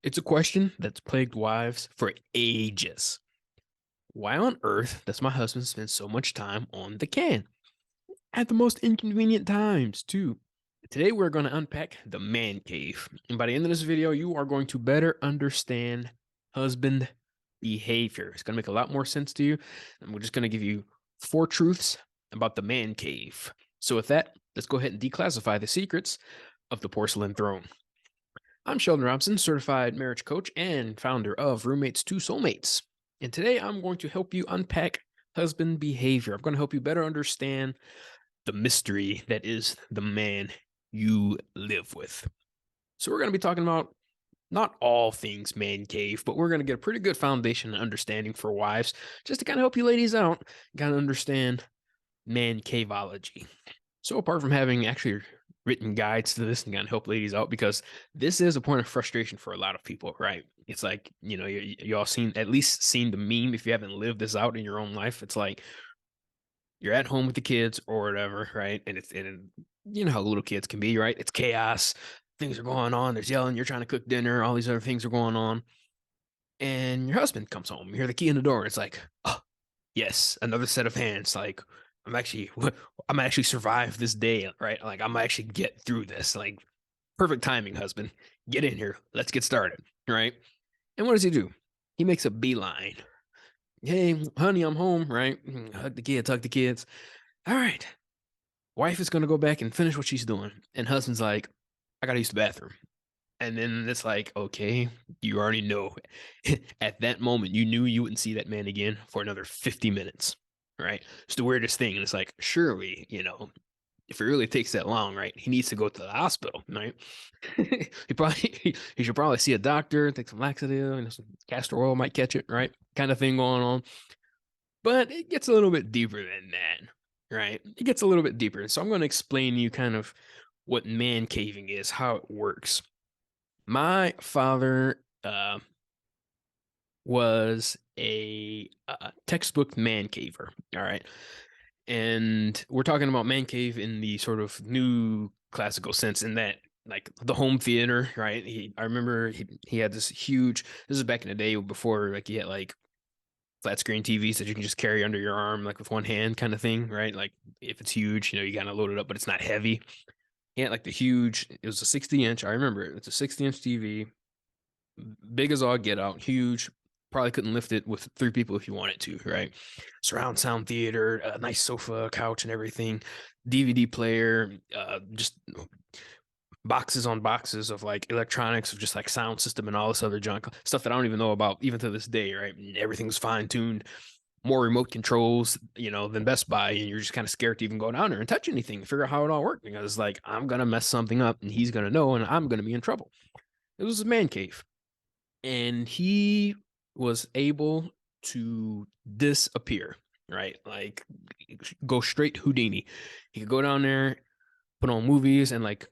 It's a question that's plagued wives for ages. Why on earth does my husband spend so much time on the can? At the most inconvenient times, too. Today, we're going to unpack the man cave. And by the end of this video, you are going to better understand husband behavior. It's going to make a lot more sense to you. And we're just going to give you 4 truths about the man cave. So, with that, let's go ahead and declassify the secrets of the porcelain throne. I'm Sheldon Robson, certified marriage coach and founder of Roommates to Soulmates. And today I'm going to help you unpack husband behavior. I'm going to help you better understand the mystery that is the man you live with. So, we're going to be talking about not all things man cave, but we're going to get a pretty good foundation and understanding for wives just to kind of help you ladies out, kind of understand man caveology. So apart from having actually written guides to this and kind of help ladies out, because this is a point of frustration for a lot of people, right? It's like, you all seen at least seen the meme if you haven't lived this out in your own life. It's like you're at home with the kids or whatever, right? And you know how little kids can be, right? It's chaos. Things are going on. There's yelling. You're trying to cook dinner. All these other things are going on. And your husband comes home. You hear the key in the door. And it's like, oh, yes, another set of hands. Like I'm actually survive this day, right? Like I'm actually get through this. Like perfect timing, husband. Get in here. Let's get started, right? And what does he do? He makes a beeline. Hey, honey, I'm home, right? Hug the kids, hug the kids. All right. Wife is gonna go back and finish what she's doing, and husband's like, I gotta use the bathroom. And then it's like, okay, you already know. At that moment, you knew you wouldn't see that man again for another 50 minutes, right? It's the weirdest thing. And it's like, surely, if it really takes that long, right? He needs to go to the hospital, right? he should probably see a doctor, take some laxative, and some castor oil might catch it, right? Kind of thing going on. But it gets a little bit deeper than that, right? It gets a little bit deeper. So I'm going to explain to you kind of what man caving is, how it works. My father was a textbook man caver. All right. And we're talking about man cave in the sort of new classical sense, in that, like, the home theater, right? I remember he had this huge, this is back in the day before, like, he had like flat screen TVs that you can just carry under your arm, like with one hand kind of thing, right? Like if it's huge, you kind of load it up, but it's not heavy. He had like the huge, it was a 60 inch. I remember it. It's a 60-inch TV, big as all get out, huge. Probably couldn't lift it with 3 people if you wanted to, right? Surround sound theater, a nice sofa, couch, and everything. DVD player, just boxes on boxes of like electronics, of just like sound system and all this other junk stuff that I don't even know about even to this day, right? And everything's fine tuned, more remote controls, than Best Buy, and you're just kind of scared to even go down there and touch anything, figure out how it all works, because like I'm gonna mess something up and he's gonna know and I'm gonna be in trouble. It was a man cave, and he was able to disappear, right? Like go straight Houdini. He could go down there, put on movies, and like,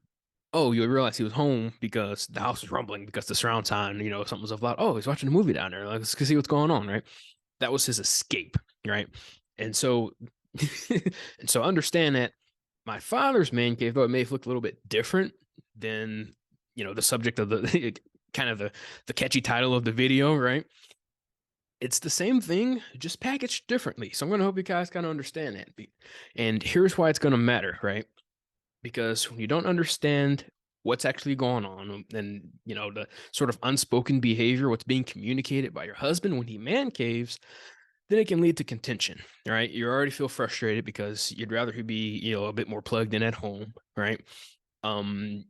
oh, you realize he was home because the house was rumbling because the surround sound, something was loud. Oh, he's watching a movie down there. Like, let's see what's going on, right? That was his escape, right? And so, and so understand that my father's man cave, though it may have looked a little bit different than, the subject of the kind of the catchy title of the video, right? It's the same thing, just packaged differently. So I'm going to help you guys kind of understand that. And here's why it's going to matter, right? Because when you don't understand what's actually going on, and the sort of unspoken behavior, what's being communicated by your husband when he man caves, then it can lead to contention, right? You already feel frustrated because you'd rather he be, a bit more plugged in at home, right? Um,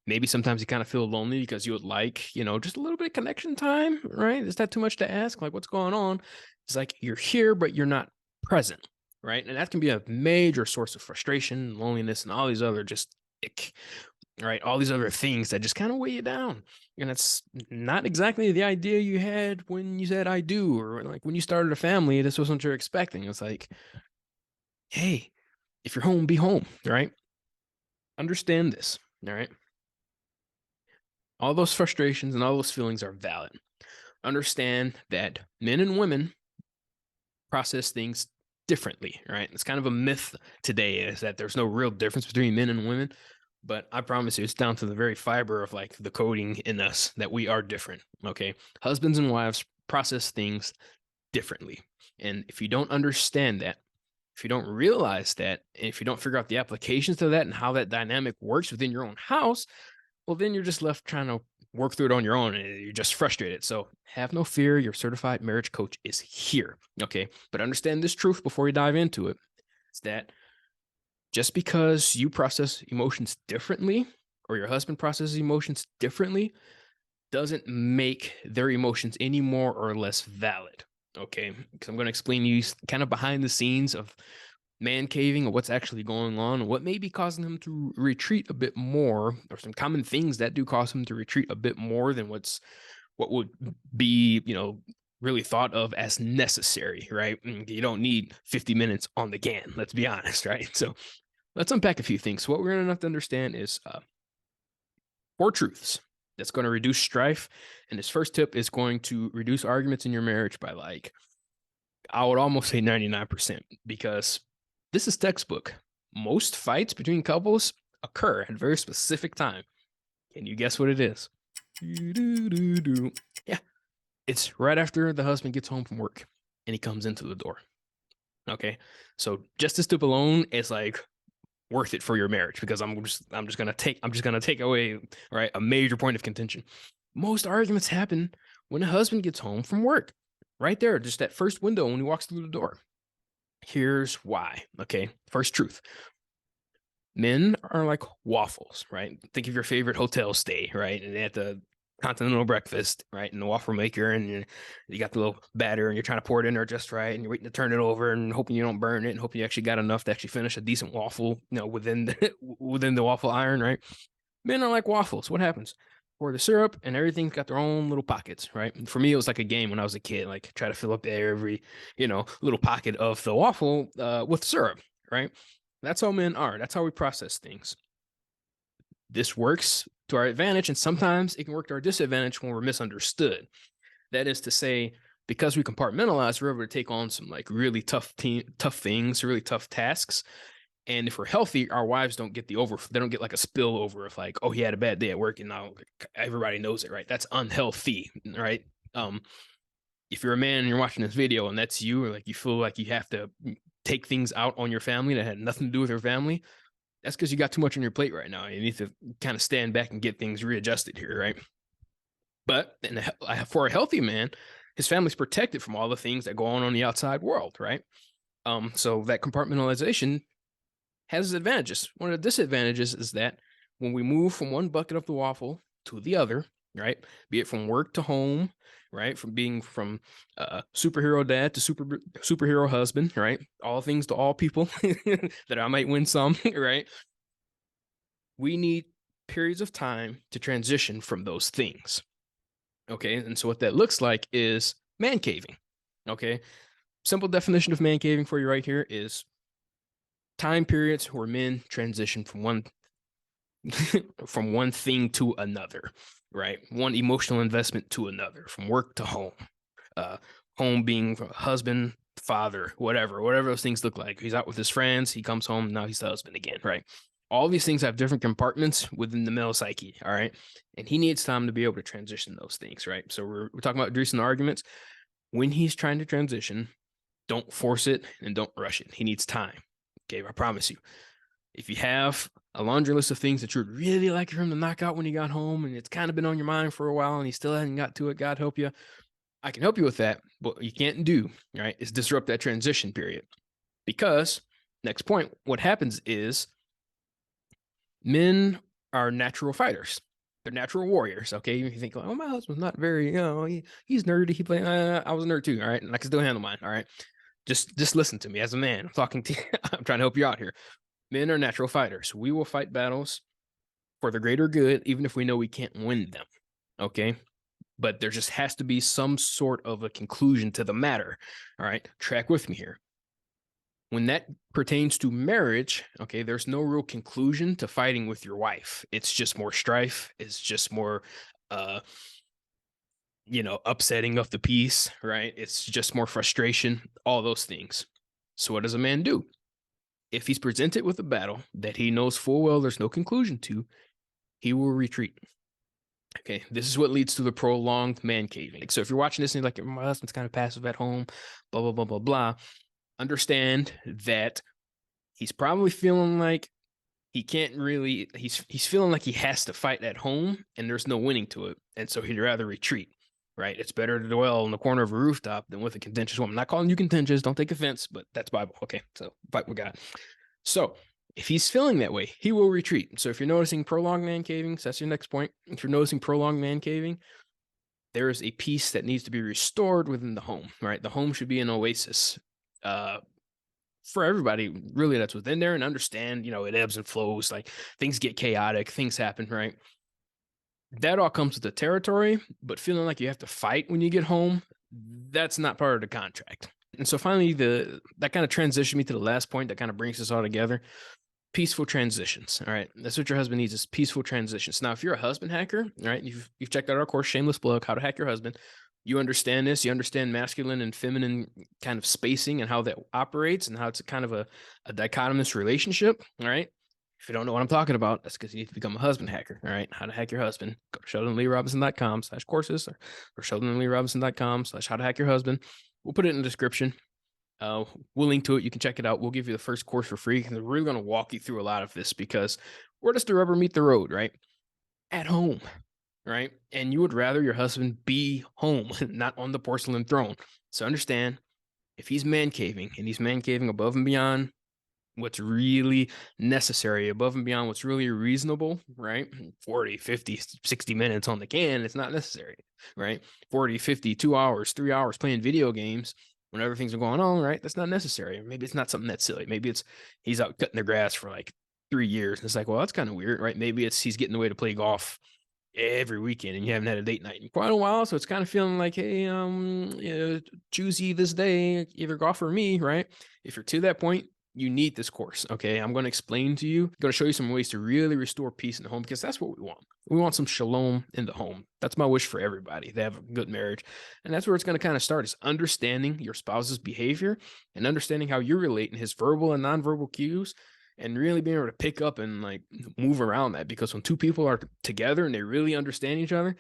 Maybe sometimes you kind of feel lonely because you would like, just a little bit of connection time, right? Is that too much to ask? Like, what's going on? It's like you're here, but you're not present, right? And that can be a major source of frustration, loneliness, and all these other just ick, right? All these other things that just kind of weigh you down. And it's not exactly the idea you had when you said I do, or like when you started a family, this wasn't what you're expecting. It's like, hey, if you're home, be home, right? Understand this, all right? All those frustrations and all those feelings are valid. Understand that men and women process things differently, right? It's kind of a myth today, is that there's no real difference between men and women. But I promise you, it's down to the very fiber of like the coding in us that we are different. Okay. Husbands and wives process things differently. And if you don't understand that, if you don't realize that, and if you don't figure out the applications to that and how that dynamic works within your own house, well, then you're just left trying to work through it on your own and you're just frustrated. So have no fear. Your certified marriage coach is here. Okay. But understand this truth before you dive into it. It's that just because you process emotions differently or your husband processes emotions differently doesn't make their emotions any more or less valid. Okay. Because I'm going to explain to you kind of behind the scenes of man caving or what's actually going on, what may be causing him to retreat a bit more, or some common things that do cause him to retreat a bit more than what would be, really thought of as necessary, right? You don't need 50 minutes on the GAN, let's be honest, right? So let's unpack a few things. So what we're going to have to understand is 4 truths that's going to reduce strife. And this first tip is going to reduce arguments in your marriage by like, I would almost say 99%, because this is textbook. Most fights between couples occur at a very specific time. Can you guess what it is? Yeah, it's right after the husband gets home from work and he comes into the door. Okay, so just this tip alone is like worth it for your marriage, because I'm just gonna take away, right, a major point of contention. Most arguments happen when a husband gets home from work. Right there, just that first window when he walks through the door. Here's why. Okay, first truth. Men are like waffles, right? Think of your favorite hotel stay, right? And they had the continental breakfast, right? And the waffle maker, and you got the little batter, and you're trying to pour it in there just right, and you're waiting to turn it over, and hoping you don't burn it, and hoping you actually got enough to actually finish a decent waffle, within the waffle iron, right? Men are like waffles. What happens? Pour the syrup, and everything's got their own little pockets, right? And for me, it was like a game when I was a kid, like try to fill up every, little pocket of the waffle with syrup, right? That's how men are. That's how we process things. This works to our advantage, and sometimes it can work to our disadvantage when we're misunderstood. That is to say, because we compartmentalize, we're able to take on some like really tough things, really tough tasks. And if we're healthy, our wives don't get they don't get like a spillover of like, oh, he had a bad day at work and now everybody knows it, right? That's unhealthy, right? If you're a man and you're watching this video and that's you, or like you feel like you have to take things out on your family that had nothing to do with your family, that's because you got too much on your plate right now. You need to kind of stand back and get things readjusted here, right? But for a healthy man, his family's protected from all the things that go on the outside world, right? So that compartmentalization has its advantages. One of the disadvantages is that when we move from one bucket of the waffle to the other, right, be it from work to home, right, from superhero dad to superhero husband, right, all things to all people, that I might win some, right, we need periods of time to transition from those things. Okay, and so what that looks like is man caving. Okay, simple definition of man caving for you right here is time periods where men transition from one from one thing to another, right? One emotional investment to another, from work to home. Home being husband, father, whatever those things look like. He's out with his friends, he comes home, now he's the husband again, right? All these things have different compartments within the male psyche, all right? And he needs time to be able to transition those things, right? So we're talking about recent arguments. When he's trying to transition, don't force it and don't rush it. He needs time. Okay, I promise you. If you have a laundry list of things that you'd really like for him to knock out when he got home, and it's kind of been on your mind for a while and he still hasn't got to it, God help you. I can help you with that. But what you can't do, right, is disrupt that transition period. Because, next point, what happens is men are natural fighters. They're natural warriors, okay? You think, oh, my husband's not very, he's nerdy. He play. I was a nerd too, all right? And I can still handle mine, all right? Just listen to me as a man. I'm talking to you. I'm trying to help you out here. Men are natural fighters. We will fight battles for the greater good, even if we know we can't win them. Okay. But there just has to be some sort of a conclusion to the matter. All right. Track with me here. When that pertains to marriage, okay, there's no real conclusion to fighting with your wife. It's just more strife. It's just more, upsetting of the peace, right? It's just more frustration, all those things. So what does a man do? If he's presented with a battle that he knows full well there's no conclusion to, he will retreat. Okay, this is what leads to the prolonged man caving. So if you're watching this and you're like, my husband's kind of passive at home, blah, blah, blah, blah, blah, understand that he's probably feeling like he can't really, he's feeling like he has to fight at home and there's no winning to it. And so he'd rather retreat, right? It's better to dwell in the corner of a rooftop than with a contentious woman. I'm not calling you contentious, don't take offense, but that's Bible. Okay, so fight with God. So if he's feeling that way, he will retreat. So if you're noticing prolonged man caving, so that's your next point. If you're noticing prolonged man caving, there is a peace that needs to be restored within the home, right? The home should be an oasis for everybody, really, that's within there, and understand, it ebbs and flows, like things get chaotic, things happen, right? That all comes with the territory, but feeling like you have to fight when you get home, that's not part of the contract. And so finally, that kind of transitioned me to the last point that kind of brings us all together. Peaceful transitions. All right. That's what your husband needs, is peaceful transitions. Now, if you're a husband hacker, all right, you've checked out our course, shameless plug, how to hack your husband. You understand this. You understand masculine and feminine kind of spacing and how that operates and how it's a kind of a dichotomous relationship. All right. If you don't know what I'm talking about, that's because you need to become a husband hacker. All right. How to hack your husband. Go to sheldonleerobinson.com/courses or sheldonleerobinson.com/how to hack your husband. We'll put it in the description. We'll link to it. You can check it out. We'll give you the first course for free. And we're really going to walk you through a lot of this because where does the rubber meet the road, right? At home, right? And you would rather your husband be home, not on the porcelain throne. So understand, if he's man caving and he's man caving above and beyond what's really necessary, above and beyond what's really reasonable, right? 40, 50, 60 minutes on the can, it's not necessary, right? 40, 50, 2 hours, 3 hours playing video games when other things are going on, right? That's not necessary. Maybe it's not something that's silly. Maybe it's he's out cutting the grass for like 3 years. And it's like, well, that's kind of weird, right? Maybe it's he's getting away to play golf every weekend and you haven't had a date night in quite a while. So it's kind of feeling like, hey, choose ye this day, either golf or me, right? If you're to that point, you need this course. Okay. I'm going to explain to you, I'm going to show you some ways to really restore peace in the home, because that's what we want. We want some shalom in the home. That's my wish for everybody. They have a good marriage. And that's where it's going to kind of start, is understanding your spouse's behavior and understanding how you relate in his verbal and nonverbal cues, and really being able to pick up and like move around that. Because when two people are together and they really understand each other,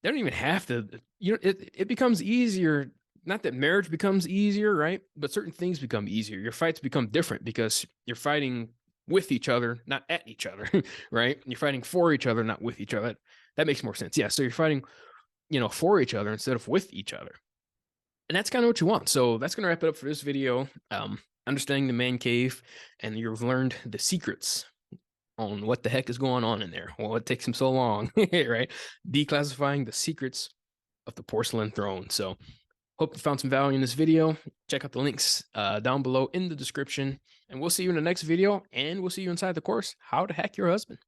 they don't even have to, it becomes easier. Not that marriage becomes easier, right? But certain things become easier. Your fights become different because you're fighting with each other, not at each other, right? You're fighting for each other, not with each other. That makes more sense. Yeah. So you're fighting, for each other instead of with each other. And that's kind of what you want. So that's going to wrap it up for this video. Understanding the man cave, and you've learned the secrets on what the heck is going on in there. Well, it takes him so long, right? Declassifying the secrets of the porcelain throne. So hope you found some value in this video. Check out the links down below in the description, and we'll see you in the next video, and we'll see you inside the course, How to Hack Your Husband.